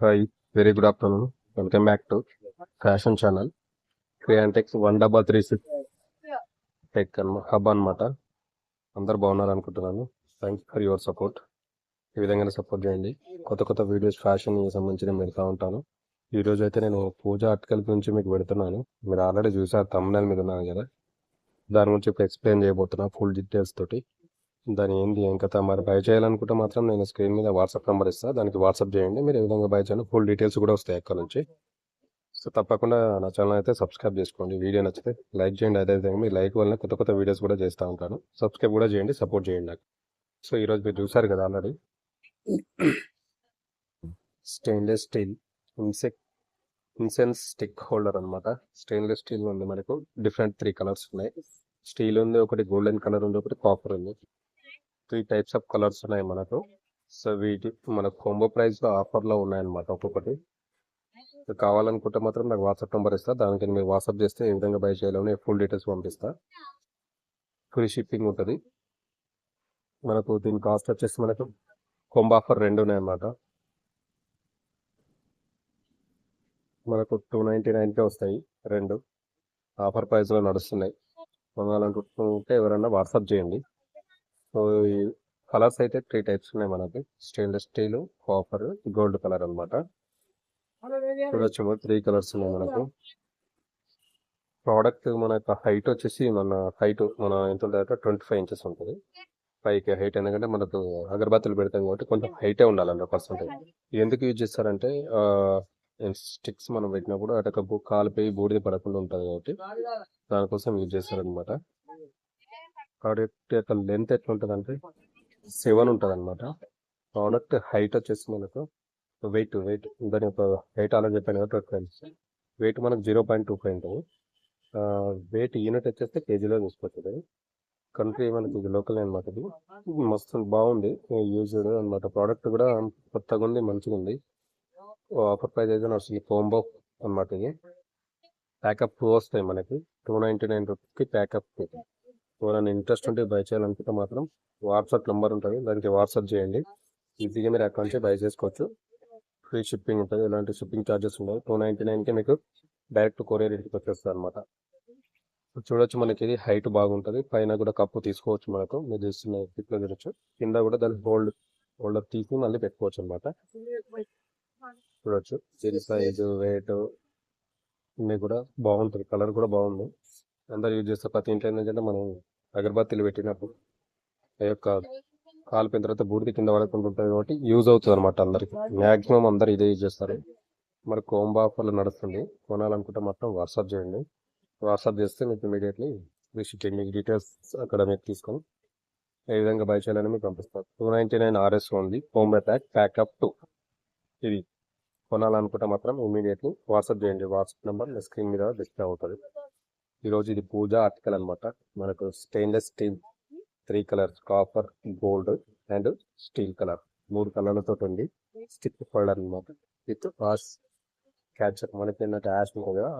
Hi, very good afternoon. Welcome back to fashion channel క్రియాంటెక్స్ 133 tech hub అనమాట. అందరు బాగున్నారు అనుకుంటున్నాను. Thanks for your support. ఈ విధంగానే సపోర్ట్ చేయండి. కొత్త కొత్త వీడియోస్ ఫ్యాషన్ సంబంధించి పెడతా ఉంటాను. ఈరోజు అయితే నేను పూజ ఆర్టికల్ గురించి మీకు పెడుతున్నాను. మీరు ఆల్రెడీ చూసారు, థంబ్నెయిల్ మీద ఉన్నాను కదా. దాని గురించి ఇప్పుడు ఎక్స్ప్లెయిన్ చేయబోతున్నా ఫుల్ డీటెయిల్స్ తోటి. దాని ఏంది ఏం కథ మరి బై చేయాలనుకుంటే మాత్రం నేను స్క్రీన్ మీద వాట్సాప్ నెంబర్ ఇస్తాను, దానికి వాట్సాప్ చేయండి. మీరు ఏ విధంగా బై చేయాలి ఫుల్ డీటెయిల్స్ కూడా వస్తాయి అక్కడ నుంచి. సో తప్పకుండా నా ఛానల్ అయితే సబ్స్క్రైబ్ చేసుకోండి. వీడియో నచ్చితే లైక్ చేయండి. అదేవిధంగా మీ లైక్ వల్ల కొత్త కొత్త వీడియోస్ కూడా చేస్తూ ఉంటాను. సబ్స్క్రైబ్ కూడా చేయండి, సపోర్ట్ చేయండి నాకు. సో ఈరోజు మీరు చూసారు కదా already stainless steel incense stick holder అనమాట. స్టెయిన్లెస్ స్టీల్ ఉంది మనకు. డిఫరెంట్ 3 కలర్స్ ఉన్నాయి. స్టీల్ ఉంది, ఒకటి గోల్డెన్ కలర్ ఉంది, ఒకటి కాపర్ ఉంది. 3 టైప్స్ ఆఫ్ కలర్స్ ఉన్నాయి మనకు. సో వీటి మనకు కాంబో ప్రైస్లో ఆఫర్లో ఉన్నాయన్నమాట. ఒక్కొక్కటి కావాలనుకుంటే మాత్రం నాకు వాట్సాప్ నెంబర్ ఇస్తా, దానికి మీరు వాట్సాప్ చేస్తే ఏ విధంగా బై చేయాలని ఫుల్ డీటెయిల్స్ పంపిస్తా. ఫ్రీ షిప్పింగ్ ఉంటుంది మనకు. దీని కాస్ట్ వచ్చేసి మనకు కాంబో ఆఫర్ 2 ఉన్నాయన్నమాట. మనకు 299కే వస్తాయి 2. ఆఫర్ ప్రైస్లో నడుస్తున్నాయి. కొనాలనుకుంటే ఎవరన్నా వాట్సాప్ చేయండి. సో ఈ కలర్స్ అయితే 3 టైప్స్ ఉన్నాయి మనకి. Stainless steel, copper, gold colour అనమాట. చూడొచ్చు 3 కలర్స్ ఉన్నాయి మనకు. ప్రోడక్ట్ మనకు హైట్ వచ్చేసి మన ఎంత ఉంటుంది 25 ఇంచెస్ ఉంటుంది పైకి హైట్. ఎందుకంటే మనకు అగరబత్తులు పెడతాం కాబట్టి కొంచెం హైటే ఉండాలి 100%. ఎందుకు యూజ్ చేస్తారంటే స్టిక్స్ మనం పెట్టినప్పుడు అటు కాలిపోయి బూడిద పడకుండా ఉంటుంది కాబట్టి దానికోసం యూజ్ చేస్తారనమాట. ప్రోడక్ట్ యొక్క లెంత్ ఎట్లా ఉంటుంది అంటే 7 ఉంటుంది అనమాట. ప్రోడక్ట్ హైట్ వచ్చేసి మనకు వెయిట్ దాని యొక్క హైట్ అలా చెప్పాను కదా 25. వెయిట్ మనకు 0.25 ఉంటుంది. వెయిట్ యూనిట్ వచ్చేస్తే కేజీలో తీసుకొచ్చేది. కంట్రీ మనకి లోకల్ అనమాట. ఇది మస్తు బాగుంది, యూజ్డ్ అనమాట. ప్రోడక్ట్ కూడా కొత్తగా ఉంది, మంచిగా ఉంది. ఆఫర్ ప్రైస్ అయితే నడుస్తుంది. కాంబో అనమాట. ఇది ప్యాకప్ 2 వస్తాయి మనకి. 299 రూపీస్కి ప్యాకప్. ఎవరైనా ఇంట్రెస్ట్ ఉంటే బై చేయాలనుకుంటే మాత్రం వాట్సాప్ నెంబర్ ఉంటుంది, దానికి వాట్సాప్ చేయండి. ఈజీగా మీరు అక్కడి నుంచి బై చేసుకోవచ్చు. ఫ్రీ షిప్పింగ్ ఉంటుంది, ఎలాంటి షిప్పింగ్ ఛార్జెస్ ఉండవు. 299కి మీకు డైరెక్ట్ కొరియర్ ఇంటికి వచ్చేస్తుంది అనమాట. చూడొచ్చు మనకి ఇది హైట్ బాగుంటుంది. పైన కూడా కప్పు తీసుకోవచ్చు మనకు. మీరు చూస్తున్న పిక్లో చూడొచ్చు. కింద కూడా దాని హోల్డర్ తీసి మళ్ళీ పెట్టుకోవచ్చు అనమాట. చూడొచ్చు దీని సైజు, వెయిట్ ఇన్ని కూడా బాగుంటుంది. కలర్ కూడా బాగుంది. అందరు యూజ్ చేస్తారు. ప్రతి ఇంట్లో ఏంటంటే మనం అగరబత్తీలు పెట్టినప్పుడు ఆ యొక్క కాలిపోయిన తర్వాత బూడిద కింద పడకుండా ఉంటుంది కాబట్టి యూజ్ అవుతుంది అనమాట. అందరికి మ్యాక్సిమం అందరు ఇదే యూజ్ చేస్తారు. మరి కాంబో ఆఫర్లు నడుస్తుంది. కొనాలనుకుంటే మాత్రం వాట్సాప్ చేయండి. వాట్సాప్ చేస్తే మీకు ఇమీడియట్లీ విజిట్ మీకు డీటెయిల్స్ అక్కడ మీరు తీసుకొని ఏ విధంగా బై చేయాలని మీకు పంపిస్తారు. 299 RS ఉంది. Combo pack of 2. ఇది కొనాలనుకుంటే మాత్రం ఇమీడియట్లీ వాట్సాప్ చేయండి. వాట్సాప్ నెంబర్ స్క్రీన్ మీద డిస్ప్లే అవుతుంది. ఈరోజు ఇది పూజ ఆర్టికల్ అనమాట. మనకు stainless steel 3 colours, copper, gold and steel colour 3 కలర్లతో ఉంది. స్టిక్ హోల్డర్ అనమాట. With wash catcher. మనకి ఏంటంటే యాష్ ఉంటుంది కదా,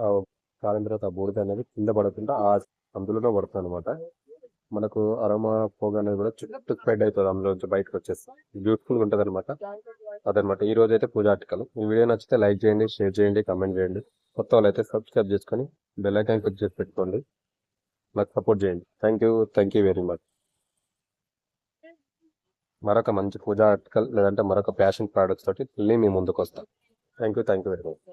కాలిన తర్వాత ఆ బూడిద అనేది కింద పడకుండా అందులోనే పడుతుంది అనమాట. మనకు అరోమా పొగ అనేది కూడా చుట్టూ స్ప్రెడ్ అవుతుంది, అందులో బయటకు వచ్చేసి బ్యూటిఫుల్గా ఉంటుంది అనమాట. అదనమాట ఈ రోజు అయితే పూజ ఆర్టికల్. ఈ వీడియో నచ్చితే లైక్ చేయండి, షేర్ చేయండి, కమెంట్ చేయండి. కొత్త వాళ్ళు అయితే సబ్స్క్రైబ్ చేసుకొని బెల్ ఐకాన్ క్లిక్ చేసి పెట్టుకోండి. నాకు సపోర్ట్ చేయండి. Thank you very much. మరొక మంచి పూజ ఆర్టికల్ లేదంటే మరొక ఫ్యాషన్ ప్రోడక్ట్స్ తోటి మళ్ళీ మీ ముందుకు వస్తాను. Thank you very much.